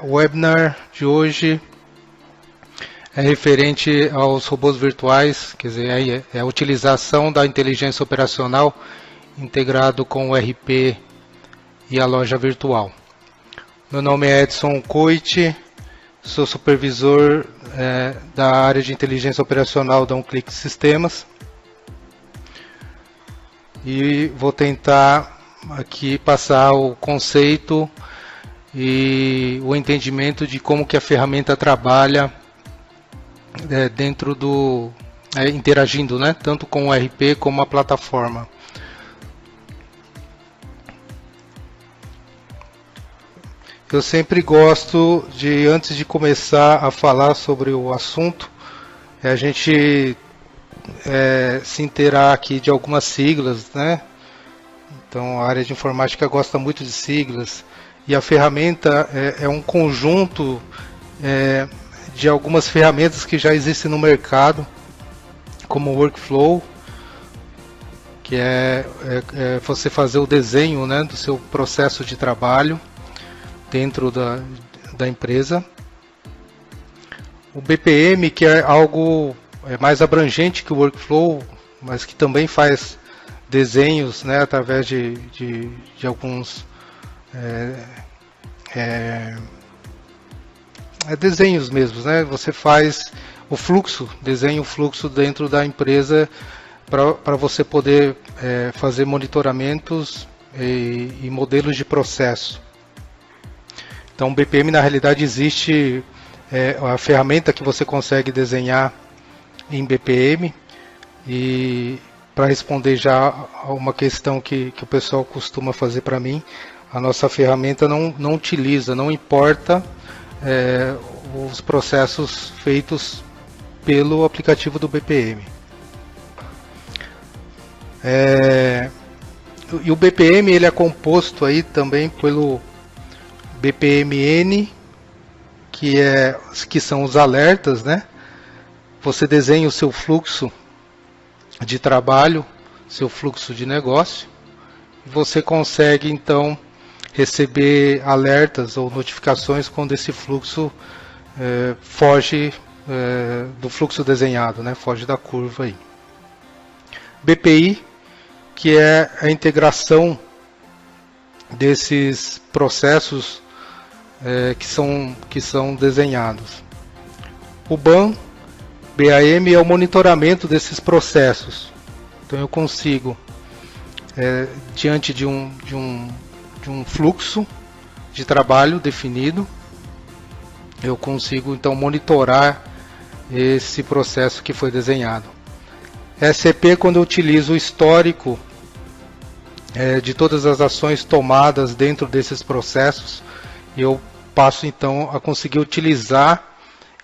O webinar de hoje é referente aos robôs virtuais, quer dizer, é a utilização da inteligência operacional integrado com o RP e a loja virtual. Meu nome é Edson Coit, sou supervisor da área de inteligência operacional da UnClick Sistemas e vou tentar aqui passar o conceito e o entendimento de como que a ferramenta trabalha dentro do interagindo, né, tanto com o RP como a plataforma. Eu sempre gosto de, antes de começar a falar sobre o assunto, a gente se inteirar aqui de algumas siglas, né? Então a área de informática gosta muito de siglas e a ferramenta é um conjunto de algumas ferramentas que já existem no mercado, como o workflow, que é você fazer o desenho, né, do seu processo de trabalho dentro da empresa. O BPM, que é algo mais abrangente que o workflow, mas que também faz desenhos, né, através de alguns desenhos mesmos, né? Você faz o fluxo, desenha o fluxo dentro da empresa para você poder fazer monitoramentos e modelos de processo. Então, o BPM, na realidade, existe a ferramenta que você consegue desenhar em BPM. E para responder já a uma questão que o pessoal costuma fazer para mim, a nossa ferramenta não utiliza, não importa os processos feitos pelo aplicativo do BPM. E o BPM ele é composto aí também pelo BPMN, que são os alertas, né? Você desenha o seu fluxo de trabalho, seu fluxo de negócio, e você consegue então receber alertas ou notificações quando esse fluxo foge do fluxo desenhado, né? Foge da curva aí. BPI, que é a integração desses processos que são desenhados. O BAM é o monitoramento desses processos. Então eu consigo, diante de um fluxo de trabalho definido, eu consigo então monitorar esse processo que foi desenhado. SCP, quando eu utilizo o histórico de todas as ações tomadas dentro desses processos, eu passo então a conseguir utilizar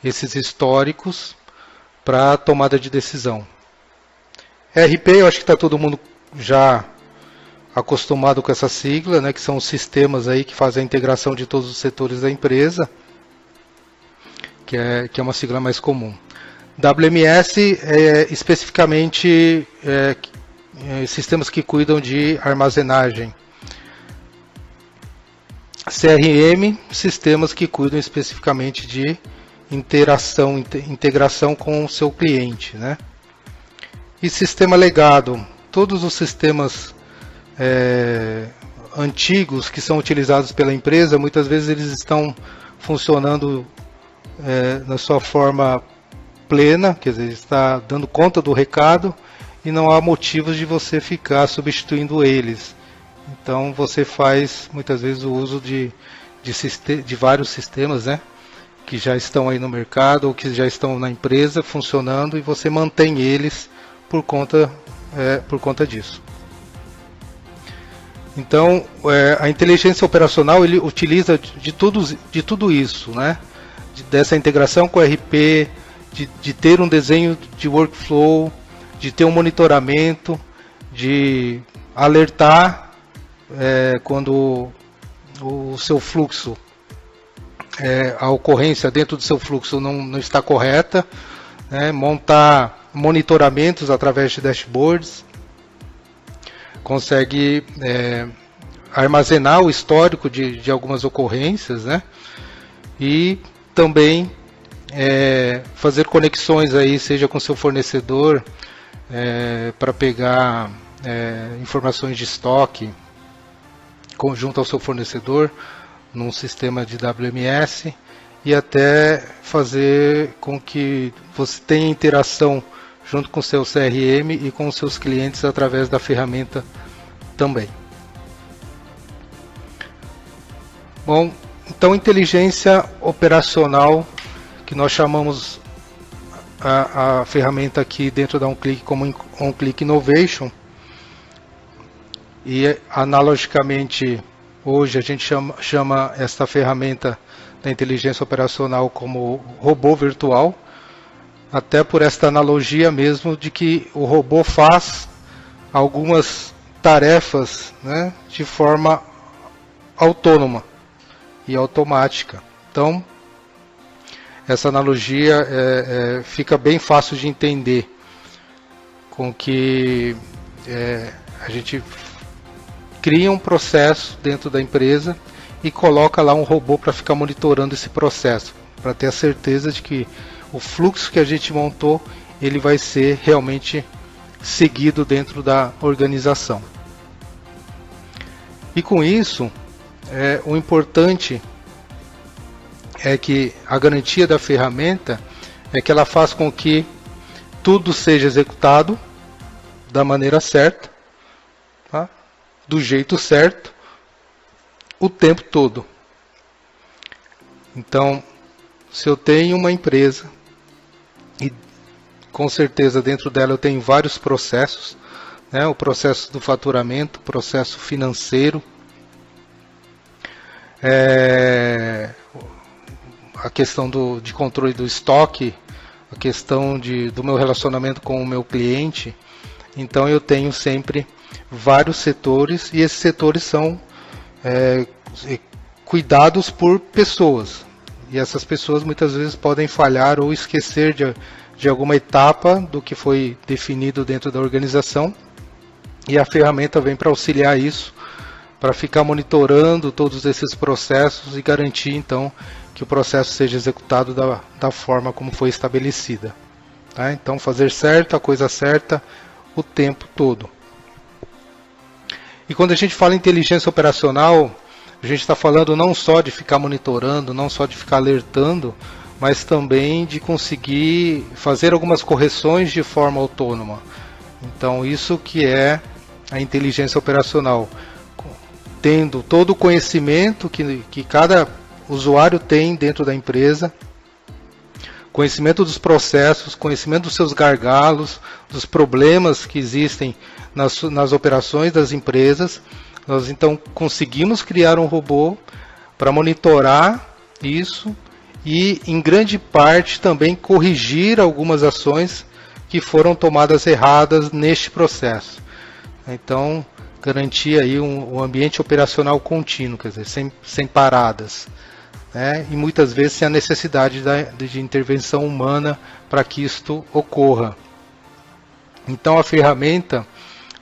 esses históricos para tomada de decisão. RP, eu acho que está todo mundo já acostumado com essa sigla, né, que são os sistemas aí que fazem a integração de todos os setores da empresa, que é uma sigla mais comum. WMS é especificamente sistemas que cuidam de armazenagem. CRM, sistemas que cuidam especificamente de integração com o seu cliente, né? E sistema legado, todos os sistemas antigos que são utilizados pela empresa, muitas vezes eles estão funcionando na sua forma plena, quer dizer, está dando conta do recado e não há motivos de você ficar substituindo eles. Então você faz muitas vezes o uso de vários sistemas, né, que já estão aí no mercado ou que já estão na empresa funcionando, e você mantém eles por conta disso. Então a inteligência operacional ele utiliza de tudo isso, né, dessa integração com o RP, de ter um desenho de workflow, de ter um monitoramento, de alertar quando o seu fluxo, a ocorrência dentro do seu fluxo não está correta, né? Montar monitoramentos através de dashboards, consegue armazenar o histórico de algumas ocorrências, né? e também fazer conexões aí, seja com seu fornecedor, para pegar informações de estoque conjunto ao seu fornecedor num sistema de WMS, e até fazer com que você tenha interação junto com o seu CRM e com os seus clientes através da ferramenta também. Bom, então inteligência operacional, que nós chamamos a ferramenta aqui dentro da OnClick como OnClick Innovation, e analogicamente hoje a gente chama esta ferramenta da inteligência operacional como robô virtual, até por esta analogia mesmo de que o robô faz algumas tarefas, né, de forma autônoma e automática. Então, essa analogia fica bem fácil de entender, com que a gente cria um processo dentro da empresa e coloca lá um robô para ficar monitorando esse processo, para ter a certeza de que o fluxo que a gente montou, ele vai ser realmente seguido dentro da organização. E com isso, o importante é que a garantia da ferramenta é que ela faz com que tudo seja executado da maneira certa, tá? Do jeito certo, o tempo todo. Então, se eu tenho uma empresa, e com certeza dentro dela eu tenho vários processos, né? O processo do faturamento, o processo financeiro, a questão de controle do estoque, a questão do meu relacionamento com o meu cliente. Então eu tenho sempre vários setores, e esses setores são cuidados por pessoas, e essas pessoas muitas vezes podem falhar ou esquecer de alguma etapa do que foi definido dentro da organização, e a ferramenta vem para auxiliar isso, para ficar monitorando todos esses processos e garantir então que o processo seja executado da forma como foi estabelecida, tá? Então fazer certo, a coisa certa o tempo todo. E quando a gente fala em inteligência operacional, a gente está falando não só de ficar monitorando, não só de ficar alertando, mas também de conseguir fazer algumas correções de forma autônoma. Então isso que é a inteligência operacional, tendo todo o conhecimento que cada usuário tem dentro da empresa, conhecimento dos processos, conhecimento dos seus gargalos, dos problemas que existem nas operações das empresas. Nós então conseguimos criar um robô para monitorar isso e, em grande parte, também corrigir algumas ações que foram tomadas erradas neste processo. Então, garantir aí um ambiente operacional contínuo, quer dizer, sem paradas, né? E muitas vezes sem a necessidade de intervenção humana para que isto ocorra. Então a ferramenta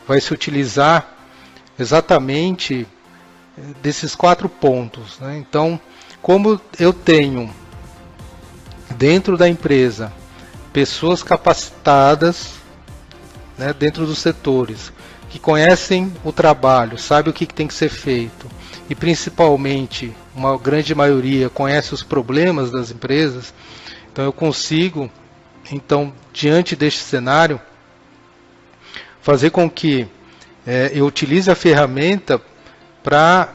vai se utilizar exatamente desses 4 pontos, né? Então, como eu tenho dentro da empresa pessoas capacitadas, né, dentro dos setores, que conhecem o trabalho, sabem o que tem que ser feito, e principalmente, uma grande maioria conhece os problemas das empresas, então eu consigo, então, diante deste cenário, fazer com que eu utilize a ferramenta para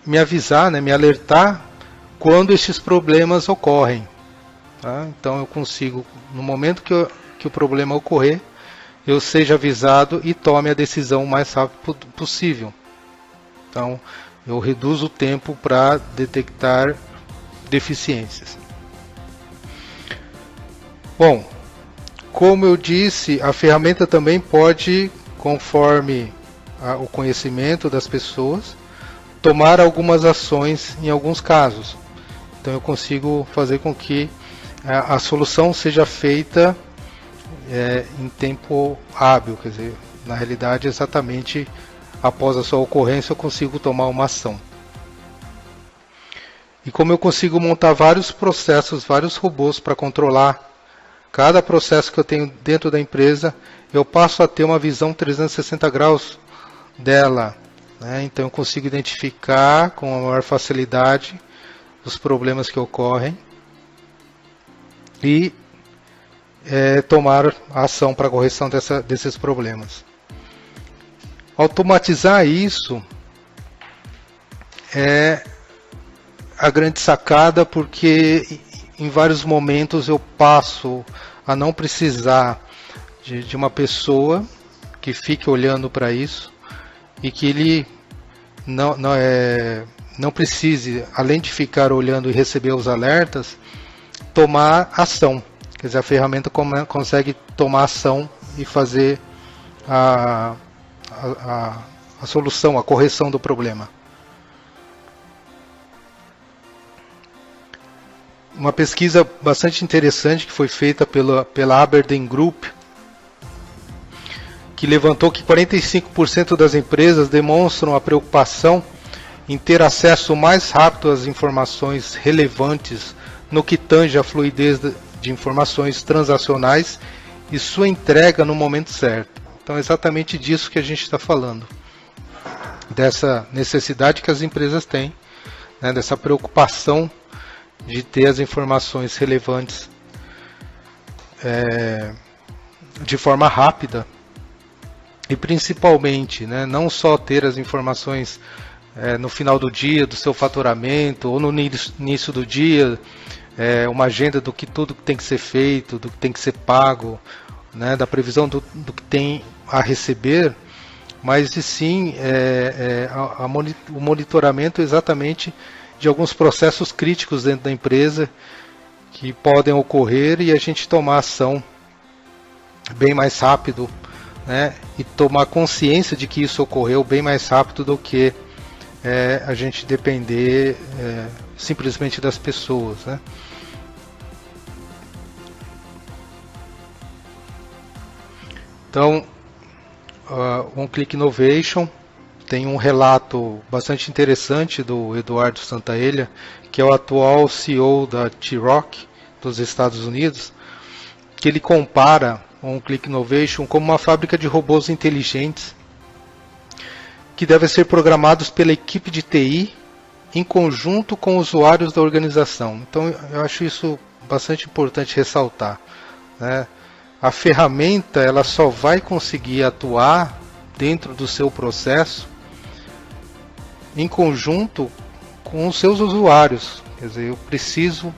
me avisar, né, me alertar quando esses problemas ocorrem, tá? Então eu consigo, no momento que o problema ocorrer, eu seja avisado e tome a decisão o mais rápido possível. Então, eu reduzo o tempo para detectar deficiências. Bom, como eu disse, a ferramenta também pode, conforme o conhecimento das pessoas, tomar algumas ações em alguns casos. Então, eu consigo fazer com que a solução seja feita em tempo hábil, quer dizer, na realidade, exatamente após a sua ocorrência, eu consigo tomar uma ação. E como eu consigo montar vários processos, vários robôs para controlar cada processo que eu tenho dentro da empresa, eu passo a ter uma visão 360 graus dela, né? Então eu consigo identificar com a maior facilidade os problemas que ocorrem e tomar ação para a correção desses problemas. Automatizar isso é a grande sacada, porque em vários momentos eu passo a não precisar de uma pessoa que fique olhando para isso e que ele não precise, além de ficar olhando e receber os alertas, tomar ação. Quer dizer, a ferramenta consegue tomar ação e fazer a solução, a correção do problema. Uma pesquisa bastante interessante que foi feita pela Aberdeen Group, que levantou que 45% das empresas demonstram a preocupação em ter acesso mais rápido às informações relevantes no que tange a fluidez de informações transacionais e sua entrega no momento certo. Então é exatamente disso que a gente está falando, dessa necessidade que as empresas têm, né, dessa preocupação de ter as informações relevantes de forma rápida e principalmente, né, não só ter as informações no final do dia do seu faturamento ou no início do dia, uma agenda do que tudo tem que ser feito, do que tem que ser pago, né, da previsão do que tem a receber, mas sim o monitoramento exatamente de alguns processos críticos dentro da empresa que podem ocorrer e a gente tomar ação bem mais rápido, né, e tomar consciência de que isso ocorreu bem mais rápido do que a gente depender simplesmente das pessoas, né. Então, One Click Innovation tem um relato bastante interessante do Eduardo Santaella, que é o atual CEO da T-Rock dos Estados Unidos, que ele compara One Click Innovation como uma fábrica de robôs inteligentes que devem ser programados pela equipe de TI em conjunto com usuários da organização. Então eu acho isso bastante importante ressaltar, né? A ferramenta ela só vai conseguir atuar dentro do seu processo em conjunto com os seus usuários. Quer dizer, eu preciso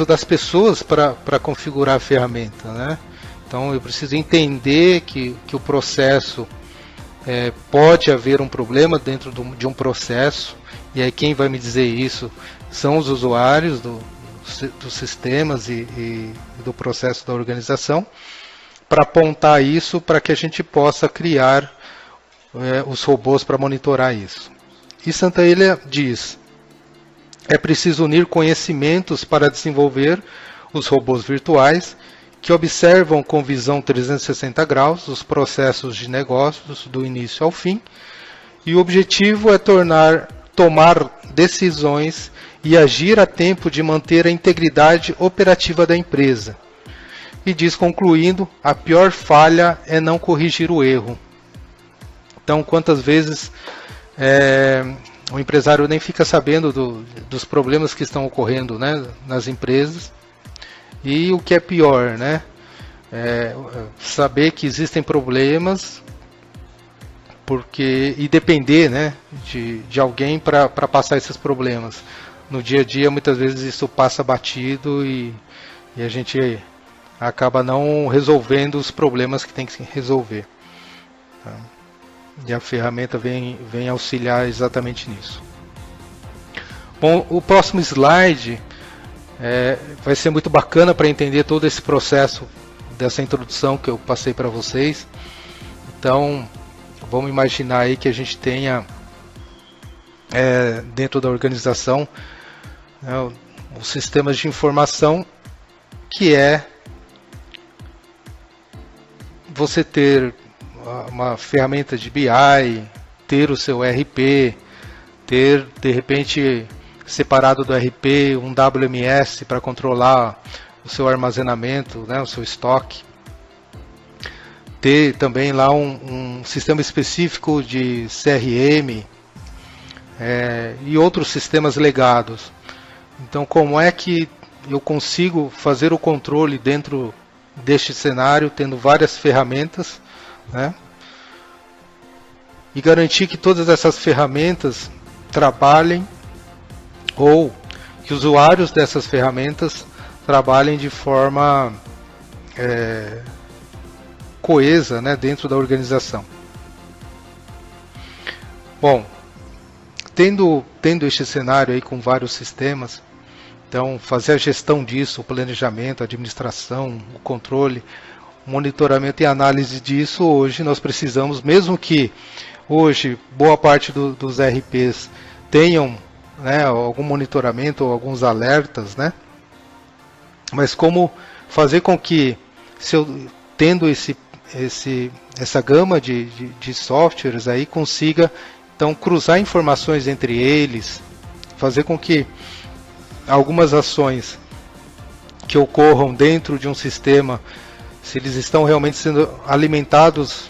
das pessoas para configurar a ferramenta, né? Então eu preciso entender que o processo pode haver um problema dentro de um processo, e aí quem vai me dizer isso são os usuários dos sistemas e do processo da organização, para apontar isso para que a gente possa criar os robôs para monitorar isso. E Santaella diz: é preciso unir conhecimentos para desenvolver os robôs virtuais que observam com visão 360 graus os processos de negócios do início ao fim, e o objetivo é tomar decisões e agir a tempo de manter a integridade operativa da empresa. E diz, concluindo, a pior falha é não corrigir o erro. Então, quantas vezes o empresário nem fica sabendo dos problemas que estão ocorrendo, né, nas empresas, e o que é pior, né, saber que existem problemas e depender, né, de alguém para passar esses problemas. No dia a dia, muitas vezes isso passa batido e a gente acaba não resolvendo os problemas que tem que resolver. Tá? E a ferramenta vem auxiliar exatamente nisso. Bom, o próximo slide vai ser muito bacana para entender todo esse processo dessa introdução que eu passei para vocês. Então, vamos imaginar aí que a gente tenha dentro da organização os sistemas de informação, que é você ter uma ferramenta de BI, ter o seu ERP, ter de repente separado do RP um WMS para controlar o seu armazenamento, né, o seu estoque. Ter também lá um sistema específico de CRM e outros sistemas legados. Então, como é que eu consigo fazer o controle dentro deste cenário, tendo várias ferramentas, né, e garantir que todas essas ferramentas trabalhem, ou que usuários dessas ferramentas trabalhem de forma coesa, né, dentro da organização. Bom, tendo este cenário aí com vários sistemas, então fazer a gestão disso, o planejamento, a administração, o controle, o monitoramento e análise disso, hoje nós precisamos, mesmo que hoje boa parte dos RPs tenham, né, algum monitoramento ou alguns alertas, né, mas como fazer com que, se eu tendo essa gama de softwares aí, consiga então cruzar informações entre eles, fazer com que algumas ações que ocorram dentro de um sistema, se eles estão realmente sendo alimentados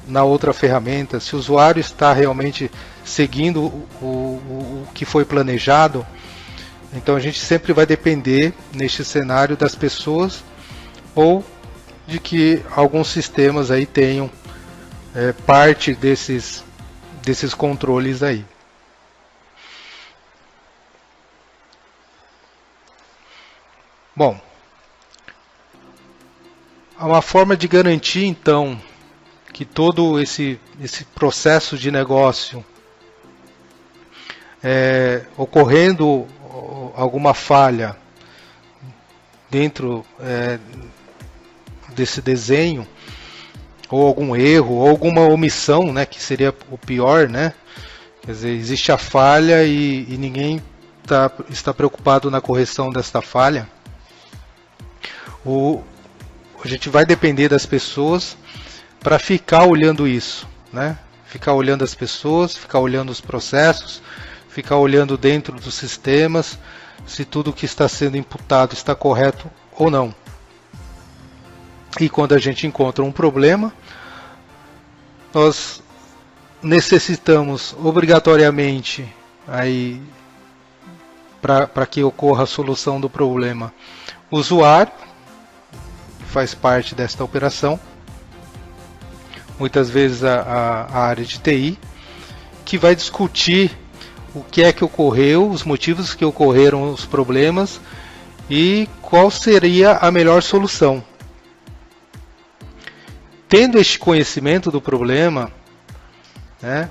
na outra ferramenta, se o usuário está realmente seguindo o que foi planejado. Então a gente sempre vai depender neste cenário das pessoas, ou de que alguns sistemas aí tenham parte desses controles aí. Bom, há uma forma de garantir então que todo esse processo de negócio, ocorrendo alguma falha dentro desse desenho, ou algum erro, ou alguma omissão, né, que seria o pior, né? Quer dizer, existe a falha e ninguém está preocupado na correção desta falha. A gente vai depender das pessoas para ficar olhando isso, né? Ficar olhando as pessoas, ficar olhando os processos, ficar olhando dentro dos sistemas, se tudo que está sendo imputado está correto ou não. E quando a gente encontra um problema, nós necessitamos obrigatoriamente, para que ocorra a solução do problema, o usuário faz parte desta operação, muitas vezes a área de TI, que vai discutir o que é que ocorreu, os motivos que ocorreram os problemas e qual seria a melhor solução. Tendo este conhecimento do problema, né,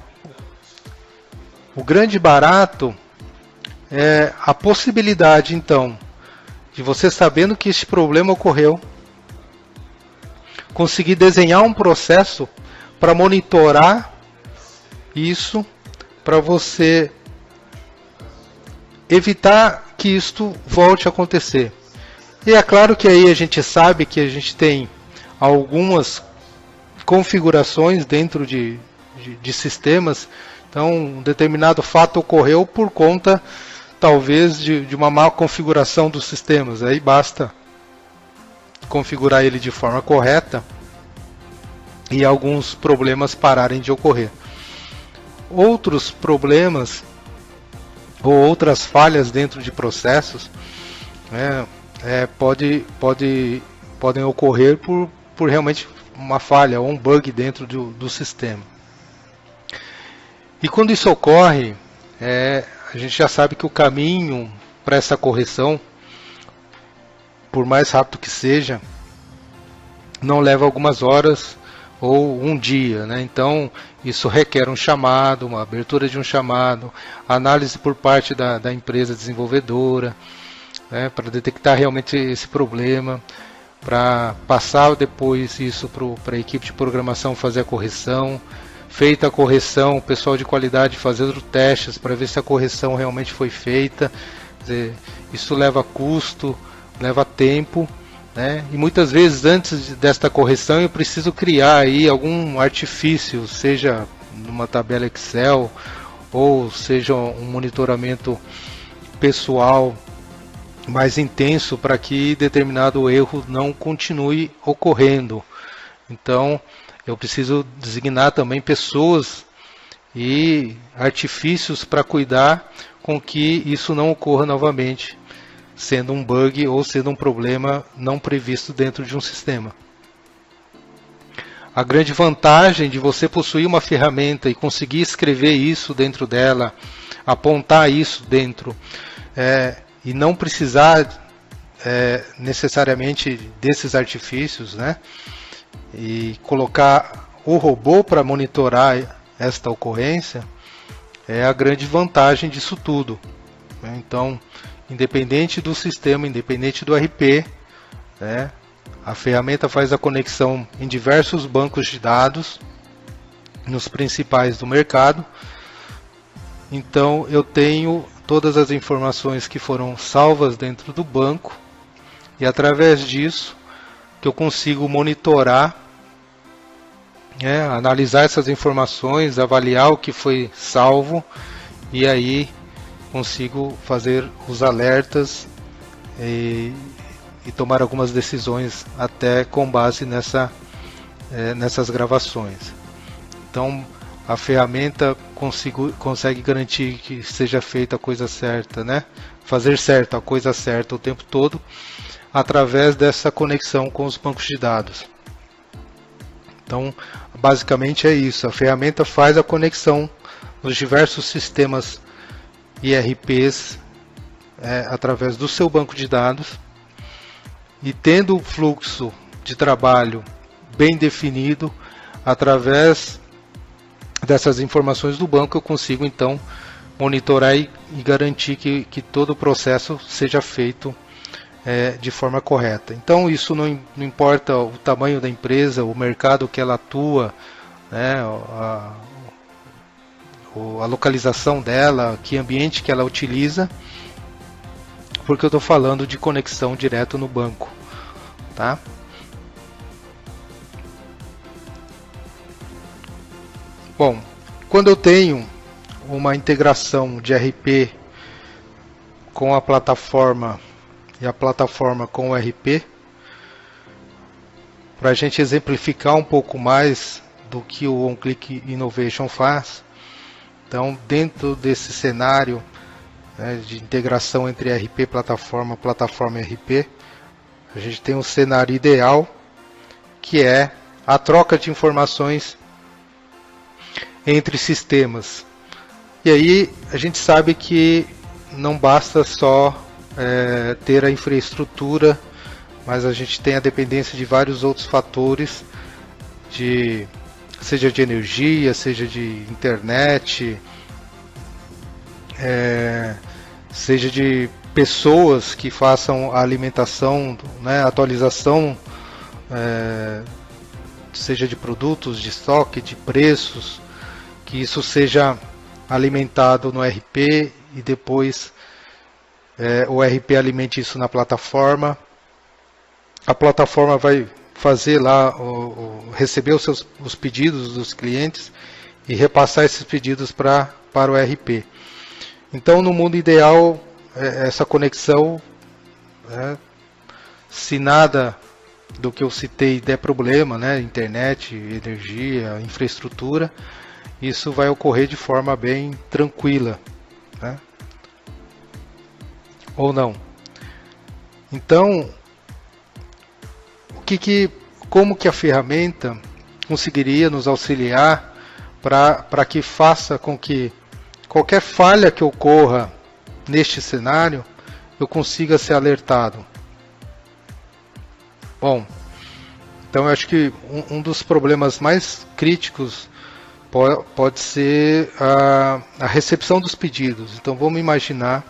o grande barato é a possibilidade, então, de você, sabendo que este problema ocorreu, conseguir desenhar um processo para monitorar isso, para você evitar que isto volte a acontecer. E é claro que aí a gente sabe que a gente tem algumas configurações dentro de sistemas. Então, um determinado fato ocorreu por conta, talvez, de uma má configuração dos sistemas. Aí basta configurar ele de forma correta e alguns problemas pararem de ocorrer. Outros problemas ou outras falhas dentro de processos, né, podem ocorrer por realmente uma falha ou um bug dentro do sistema. E quando isso ocorre, a gente já sabe que o caminho para essa correção, por mais rápido que seja, não leva algumas horas ou um dia, né? Então isso requer um chamado, uma abertura de um chamado, análise por parte da empresa desenvolvedora, né, para detectar realmente esse problema, para passar depois isso para a equipe de programação fazer a correção. Feita a correção, o pessoal de qualidade fazendo testes para ver se a correção realmente foi feita. Quer dizer, isso leva custo, leva tempo, né? E muitas vezes antes desta correção eu preciso criar aí algum artifício, seja numa tabela Excel ou seja um monitoramento pessoal mais intenso para que determinado erro não continue ocorrendo. Então eu preciso designar também pessoas e artifícios para cuidar com que isso não ocorra novamente, sendo um bug ou sendo um problema não previsto dentro de um sistema. A grande vantagem de você possuir uma ferramenta e conseguir escrever isso dentro dela, apontar isso dentro, e não precisar necessariamente desses artifícios, né? E colocar o robô para monitorar esta ocorrência, é a grande vantagem disso tudo. Então, independente do sistema, independente do RP, a ferramenta faz a conexão em diversos bancos de dados, nos principais do mercado. Então eu tenho todas as informações que foram salvas dentro do banco, e através disso que eu consigo monitorar, analisar essas informações, avaliar o que foi salvo, e aí consigo fazer os alertas e tomar algumas decisões até com base nessas gravações. Então a ferramenta consegue garantir que seja feita a coisa certa, né? Fazer certo a coisa certa o tempo todo, através dessa conexão com os bancos de dados. Então basicamente é isso, a ferramenta faz a conexão nos diversos sistemas ERPs através do seu banco de dados, e tendo o fluxo de trabalho bem definido, através dessas informações do banco, eu consigo então monitorar e garantir que todo o processo seja feito de forma correta. Então isso não importa o tamanho da empresa, o mercado que ela atua, né, a localização dela, que ambiente que ela utiliza, porque eu estou falando de conexão direto no banco, tá? Bom, quando eu tenho uma integração de RP com a plataforma e a plataforma com o RP, para a gente exemplificar um pouco mais do que o OnClick Innovation faz, então dentro desse cenário de integração entre RP plataforma, plataforma e RP, a gente tem um cenário ideal, que é a troca de informações entre sistemas. E aí a gente sabe que não basta só ter a infraestrutura, mas a gente tem a dependência de vários outros fatores, seja de energia, seja de internet, seja de pessoas que façam a alimentação, a atualização, seja de produtos, de estoque, de preços, que isso seja alimentado no RP e depois o RP alimente isso na plataforma. A plataforma vai fazer lá, receber os pedidos dos clientes e repassar esses pedidos para o RP. Então, no mundo ideal, essa conexão, se nada do que eu citei der problema, internet, energia, infraestrutura, isso vai ocorrer de forma bem tranquila, ou não. Então, como que a ferramenta conseguiria nos auxiliar para que faça com que qualquer falha que ocorra neste cenário, eu consiga ser alertado? Bom, então eu acho que um dos problemas mais críticos pode ser a recepção dos pedidos. Então vamos imaginar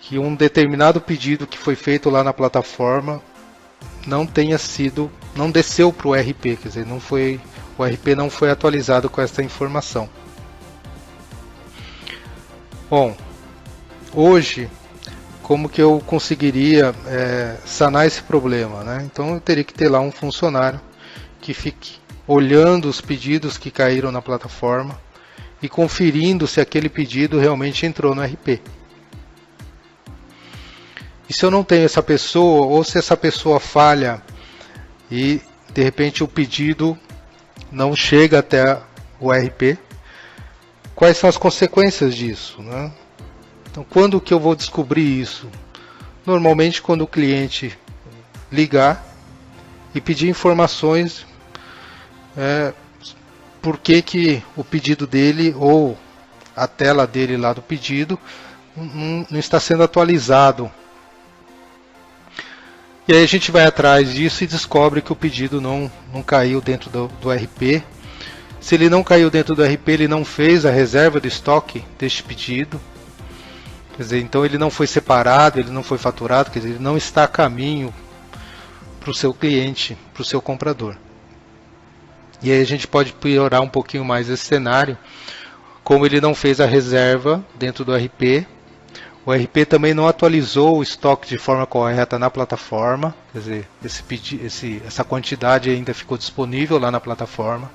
que um determinado pedido que foi feito lá na plataforma não desceu para o RP, quer dizer, o RP não foi atualizado com essa informação. Bom, hoje, como que eu conseguiria sanar esse problema, Então eu teria que ter lá um funcionário que fique olhando os pedidos que caíram na plataforma e conferindo se aquele pedido realmente entrou no RP. E se eu não tenho essa pessoa, ou se essa pessoa falha e de repente o pedido não chega até o RP, quais são as consequências disso, né? Então, quando que eu vou descobrir isso? Normalmente quando o cliente ligar e pedir informações por que o pedido dele ou a tela dele lá do pedido não está sendo atualizado. E aí a gente vai atrás disso e descobre que o pedido não caiu dentro do RP. Se ele não caiu dentro do RP, ele não fez a reserva de estoque deste pedido. Quer dizer, então ele não foi separado, ele não foi faturado, quer dizer, ele não está a caminho para o seu cliente, para o seu comprador. E aí a gente pode piorar um pouquinho mais esse cenário, como ele não fez a reserva dentro do RP. O RP também não atualizou o estoque de forma correta na plataforma, quer dizer, essa quantidade ainda ficou disponível lá na plataforma.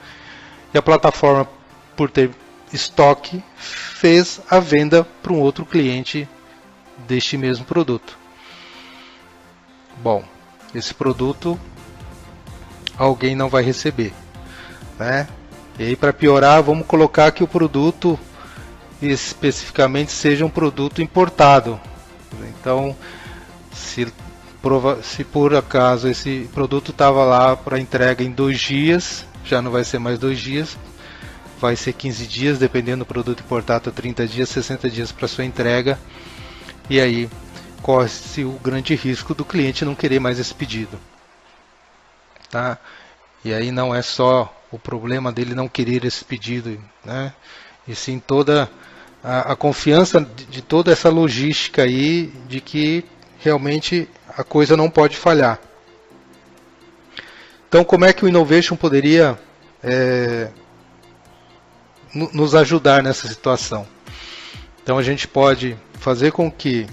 E a plataforma, por ter estoque, fez a venda para um outro cliente deste mesmo produto. Bom, esse produto alguém não vai receber, né? E aí, para piorar, vamos colocar que o produto especificamente seja um produto importado. Então, se por acaso esse produto estava lá para entrega em 2 dias, já não vai ser mais 2 dias, vai ser 15 dias, dependendo do produto importado, 30 dias, 60 dias para sua entrega. E aí corre-se o grande risco do cliente não querer mais esse pedido, tá? E aí não é só o problema dele não querer esse pedido, né? E sim toda a confiança de toda essa logística aí, de que realmente a coisa não pode falhar. Então, como é que o Innovation poderia nos ajudar nessa situação? Então, a gente pode fazer com que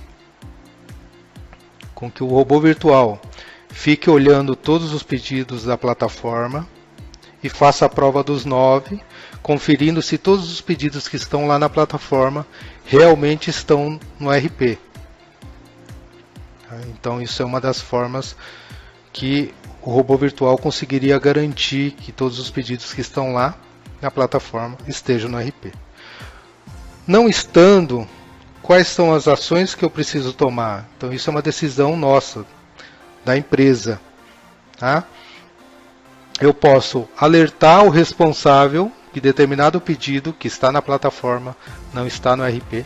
o robô virtual fique olhando todos os pedidos da plataforma e faça a prova dos 9, conferindo se todos os pedidos que estão lá na plataforma realmente estão no RP. Então, isso é uma das formas que o robô virtual conseguiria garantir que todos os pedidos que estão lá na plataforma estejam no RP. Não estando, quais são as ações que eu preciso tomar? Então, isso é uma decisão nossa, da empresa, tá? Eu posso alertar o responsável que determinado pedido que está na plataforma não está no RP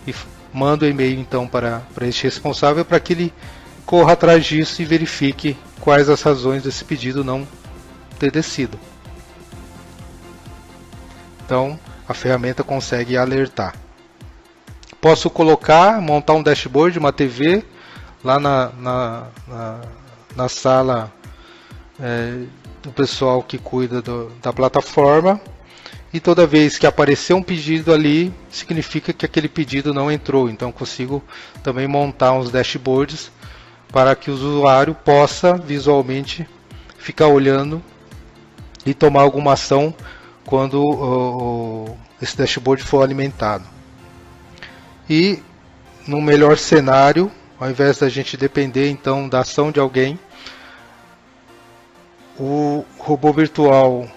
e mando um e-mail então para este responsável para que ele corra atrás disso e verifique quais as razões desse pedido não ter descido. Então a ferramenta consegue alertar. Posso montar um dashboard, uma TV lá na sala do pessoal que cuida da plataforma, e toda vez que aparecer um pedido ali, significa que aquele pedido não entrou. Então consigo também montar uns dashboards para que o usuário possa visualmente ficar olhando e tomar alguma ação quando esse dashboard for alimentado. E no melhor cenário, ao invés da gente depender então da ação de alguém, o robô virtual,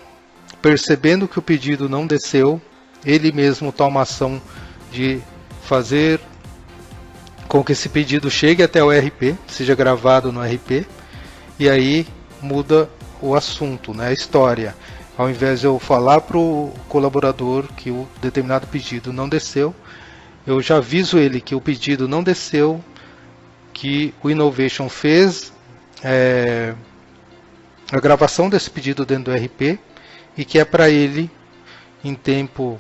percebendo que o pedido não desceu, ele mesmo toma ação de fazer com que esse pedido chegue até o RP, seja gravado no RP, e aí muda o assunto, né, a história. Ao invés de eu falar para o colaborador que o determinado pedido não desceu, eu já aviso ele que o pedido não desceu, que o Innovation fez a gravação desse pedido dentro do RP e que é para ele, em tempo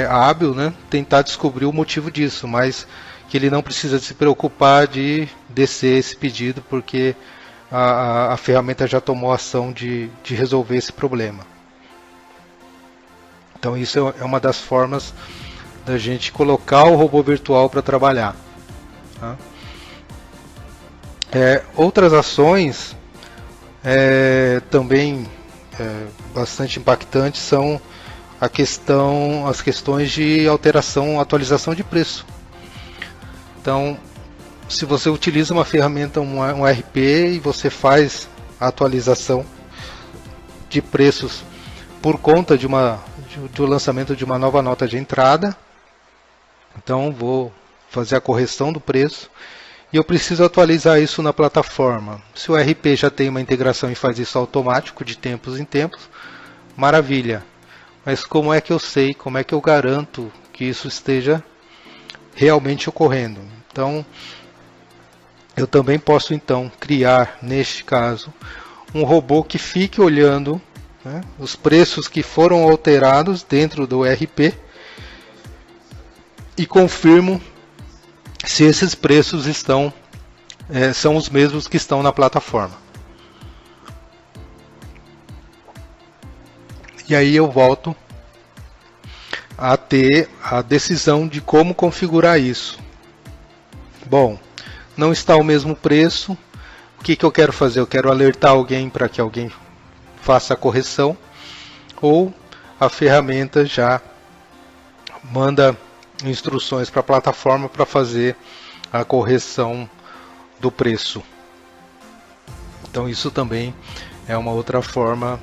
hábil, né, tentar descobrir o motivo disso, mas que ele não precisa se preocupar de descer esse pedido porque a ferramenta já tomou ação de resolver esse problema. Então isso é uma das formas da gente colocar o robô virtual para trabalhar, tá? Outras ações também bastante impactantes são as questões de alteração, atualização de preço. Então, se você utiliza uma ferramenta, um RP, e você faz a atualização de preços por conta do lançamento de uma nova nota de entrada, então vou fazer a correção do preço e eu preciso atualizar isso na plataforma. Se o RP já tem uma integração e faz isso automático de tempos em tempos, maravilha. Mas como é que eu sei, como é que eu garanto que isso esteja realmente ocorrendo? Então, eu também posso então criar, neste caso, um robô que fique olhando, né, os preços que foram alterados dentro do RP e confirmo se esses preços são os mesmos que estão na plataforma. E aí eu volto a ter a decisão de como configurar isso. Bom, não está o mesmo preço. O que eu quero fazer? Eu quero alertar alguém para que alguém faça a correção, ou a ferramenta já manda instruções para a plataforma para fazer a correção do preço. Então isso também é uma outra forma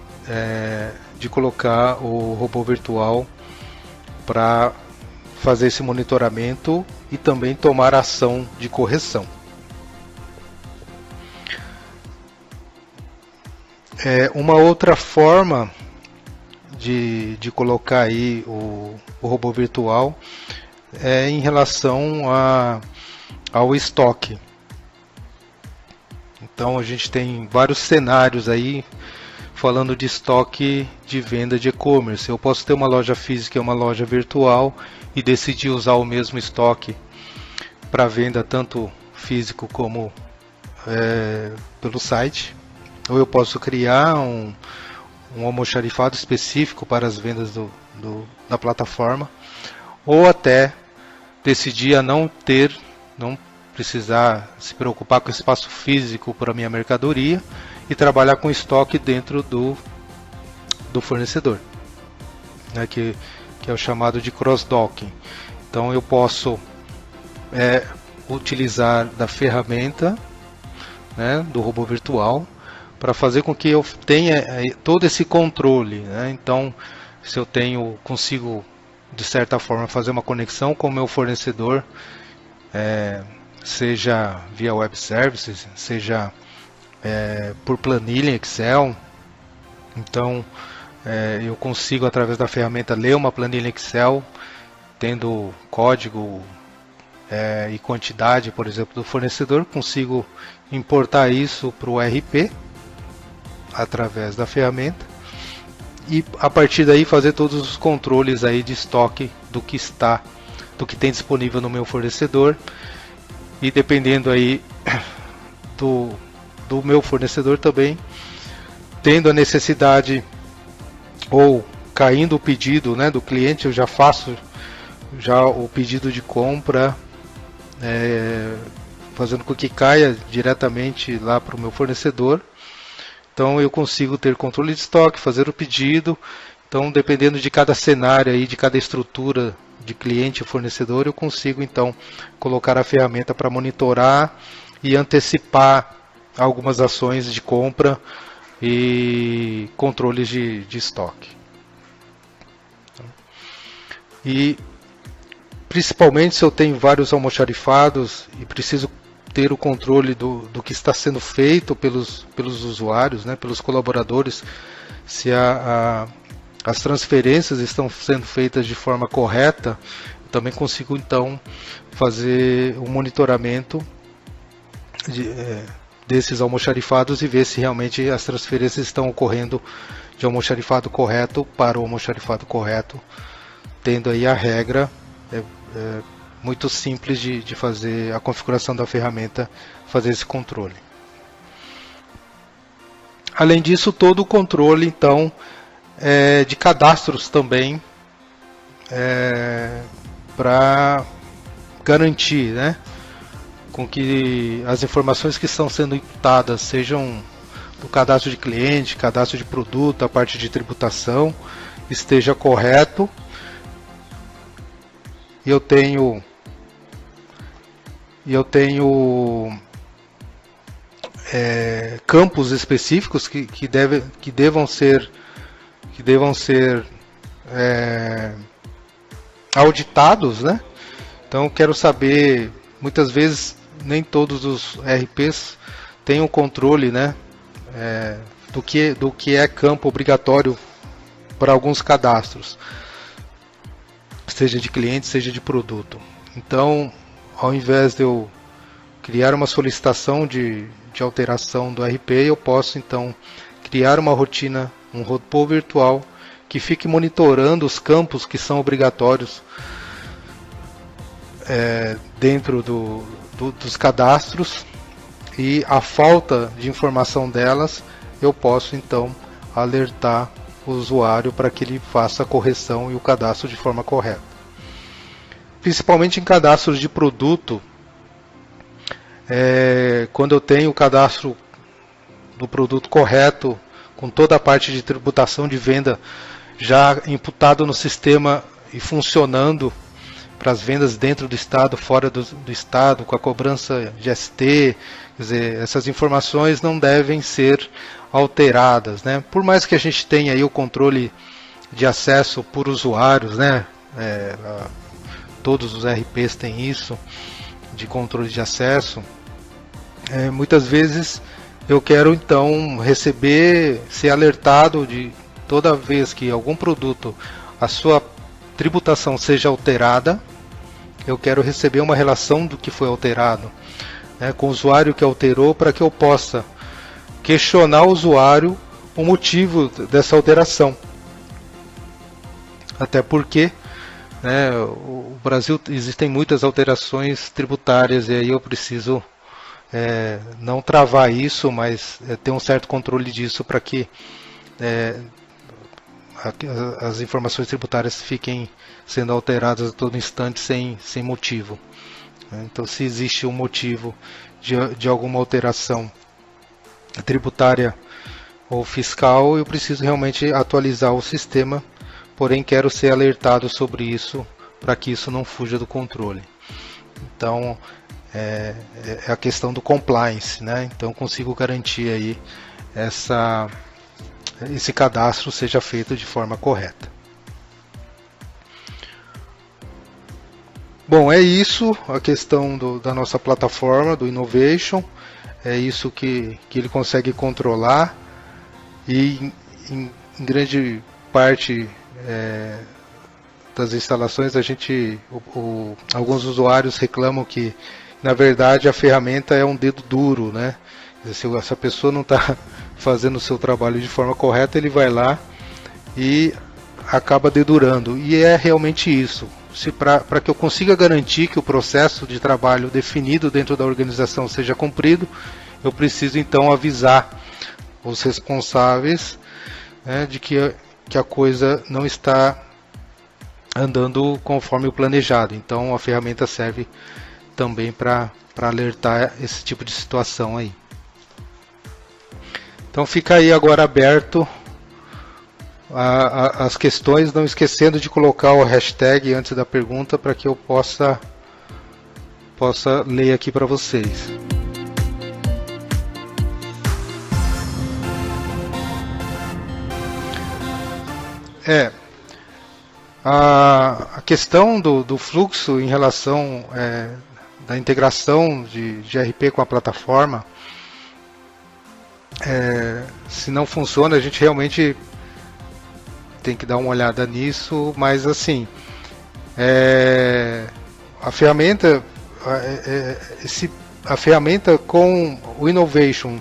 de colocar o robô virtual para fazer esse monitoramento e também tomar ação de correção. Uma outra forma de colocar aí o robô virtual é em relação ao estoque. Então a gente tem vários cenários aí falando de estoque de venda de e-commerce. Eu posso ter uma loja física e uma loja virtual e decidir usar o mesmo estoque para venda tanto físico como pelo site. Ou eu posso criar um almoxarifado específico para as vendas da plataforma, ou até decidir a não precisar se preocupar com espaço físico para a minha mercadoria e trabalhar com estoque dentro do fornecedor, né, que é o chamado de cross-docking. Então eu posso utilizar da ferramenta, né, do robô virtual para fazer com que eu tenha todo esse controle, né? Então, se eu consigo de certa forma fazer uma conexão com o meu fornecedor, seja via web services, seja por planilha em Excel, então eu consigo através da ferramenta ler uma planilha Excel, tendo código e quantidade, por exemplo, do fornecedor, consigo importar isso para o RP através da ferramenta e a partir daí fazer todos os controles aí de estoque do que tem disponível no meu fornecedor, e dependendo aí do meu fornecedor também, tendo a necessidade ou caindo o pedido, né, do cliente, eu já faço o pedido de compra, fazendo com que caia diretamente lá para o meu fornecedor. Então eu consigo ter controle de estoque, fazer o pedido. Então, dependendo de cada cenário aí, de cada estrutura de cliente e fornecedor, eu consigo então colocar a ferramenta para monitorar e antecipar algumas ações de compra e controles de estoque. E principalmente se eu tenho vários almoxarifados e preciso ter o controle do que está sendo feito pelos usuários, né, pelos colaboradores, se as transferências estão sendo feitas de forma correta, eu também consigo então fazer um monitoramento desses almoxarifados e ver se realmente as transferências estão ocorrendo de almoxarifado correto para o almoxarifado correto, tendo aí a regra muito simples de fazer a configuração da ferramenta, fazer esse controle. Além disso, todo o controle então de cadastros também, para garantir, né, com que as informações que estão sendo imputadas sejam do cadastro de cliente, cadastro de produto, a parte de tributação, esteja correto. E eu tenho campos específicos que devam ser auditados, né? Então eu quero saber, muitas vezes nem todos os RPs têm um controle, né, do que é campo obrigatório para alguns cadastros, seja de cliente, seja de produto. Então, ao invés de eu criar uma solicitação de alteração do RP, eu posso então criar uma rotina, um robô virtual que fique monitorando os campos que são obrigatórios dentro dos cadastros, e a falta de informação delas eu posso então alertar o usuário para que ele faça a correção e o cadastro de forma correta. Principalmente em cadastros de produto, quando eu tenho o cadastro do produto correto, com toda a parte de tributação de venda já imputado no sistema e funcionando para as vendas dentro do estado, fora do estado, com a cobrança de ST, quer dizer, essas informações não devem ser alteradas, né? Por mais que a gente tenha aí o controle de acesso por usuários, né? Todos os RPs têm isso, de controle de acesso. Muitas vezes eu quero então ser alertado de toda vez que algum produto, a sua tributação seja alterada, eu quero receber uma relação do que foi alterado, né, com o usuário que alterou, para que eu possa questionar o usuário o motivo dessa alteração. Até porque, né, o Brasil existem muitas alterações tributárias e aí eu preciso não travar isso, mas ter um certo controle disso para que as informações tributárias fiquem sendo alteradas a todo instante sem motivo. Então, se existe um motivo de alguma alteração tributária ou fiscal, eu preciso realmente atualizar o sistema, porém quero ser alertado sobre isso para que isso não fuja do controle. Então, é a questão do compliance, né? Então, consigo garantir aí esse cadastro seja feito de forma correta. Bom, é isso a questão da nossa plataforma, do Innovation. É isso que ele consegue controlar, e em grande parte das instalações alguns usuários reclamam que na verdade a ferramenta é um dedo duro, né? Se essa pessoa não está fazendo o seu trabalho de forma correta, ele vai lá e acaba dedurando. E é realmente isso. Para que eu consiga garantir que o processo de trabalho definido dentro da organização seja cumprido, eu preciso então avisar os responsáveis, né, de que a coisa não está andando conforme o planejado. Então a ferramenta serve também para alertar esse tipo de situação aí. Então fica aí agora aberto as questões, não esquecendo de colocar o hashtag antes da pergunta para que eu possa ler aqui para vocês. A questão do fluxo em relação da integração de RP com a plataforma, se não funciona, a gente realmente tem que dar uma olhada nisso, mas assim, a ferramenta com o Innovation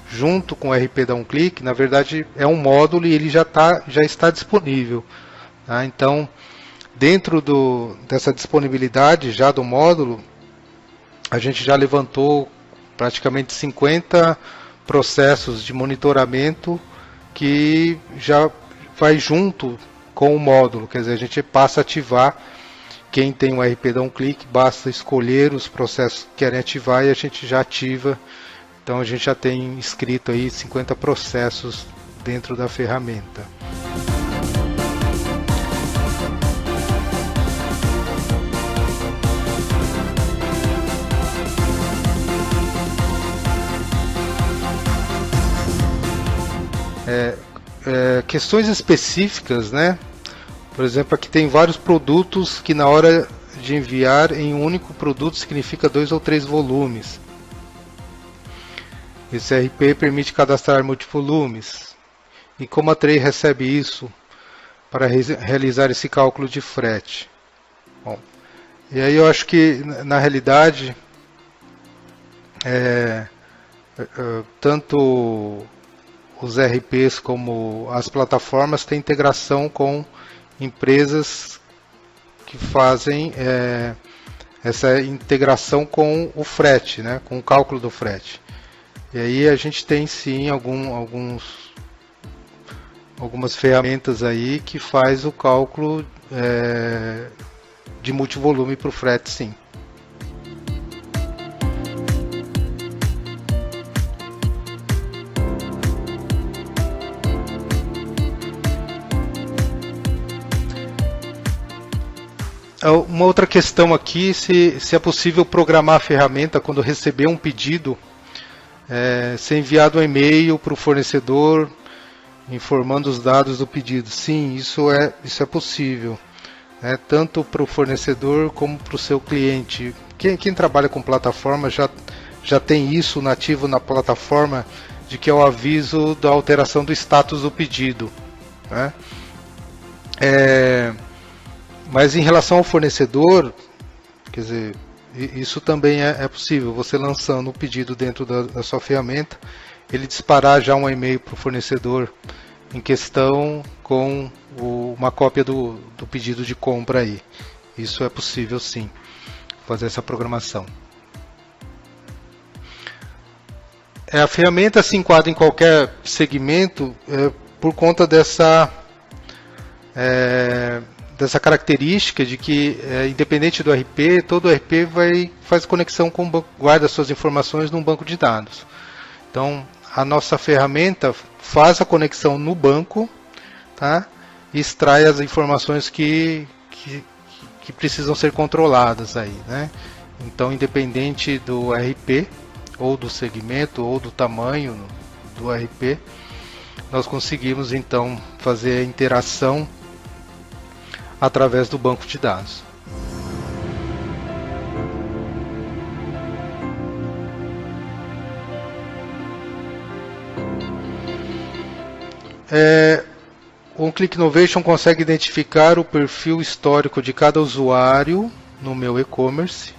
junto com o RP da UnClick, na verdade é um módulo e ele já está disponível, tá? Então, dentro dessa disponibilidade já do módulo, a gente já levantou praticamente 50 processos de monitoramento que já vai junto com o módulo, quer dizer, a gente passa a ativar. Quem tem o RP da UnClick, basta escolher os processos que querem ativar e a gente já ativa. Então a gente já tem inscrito aí 50 processos dentro da ferramenta. questões específicas, né? Por exemplo, aqui tem vários produtos que na hora de enviar em um único produto significa 2 ou 3 volumes. Esse RP permite cadastrar multivolumes. E como a Tray recebe isso para realizar esse cálculo de frete? Bom, e aí eu acho que na realidade tanto os RPs como as plataformas têm integração com empresas que fazem essa integração com o frete, né, com o cálculo do frete. E aí a gente tem sim algumas ferramentas aí que faz o cálculo de multivolume para o frete, sim. Uma outra questão aqui, se é possível programar a ferramenta quando receber um pedido, ser enviado um e-mail para o fornecedor informando os dados do pedido. Sim, isso é possível, né? Tanto para o fornecedor como para o seu cliente. Quem trabalha com plataforma já tem isso nativo na plataforma, de que é o aviso da alteração do status do pedido, né? Mas em relação ao fornecedor, quer dizer, isso também é possível. Você lançando o pedido dentro da sua ferramenta, ele disparar já um e-mail para o fornecedor em questão com uma cópia do pedido de compra aí. Isso é possível sim, fazer essa programação. A ferramenta se enquadra em qualquer segmento por conta dessa característica de que, independente do RP, todo RP faz conexão com o banco, guarda suas informações num banco de dados. Então, a nossa ferramenta faz a conexão no banco, tá? E extrai as informações que precisam ser controladas aí, né? Então, independente do RP, ou do segmento, ou do tamanho do RP, nós conseguimos então fazer a interação através do banco de dados. O Click Innovation consegue identificar o perfil histórico de cada usuário no meu e-commerce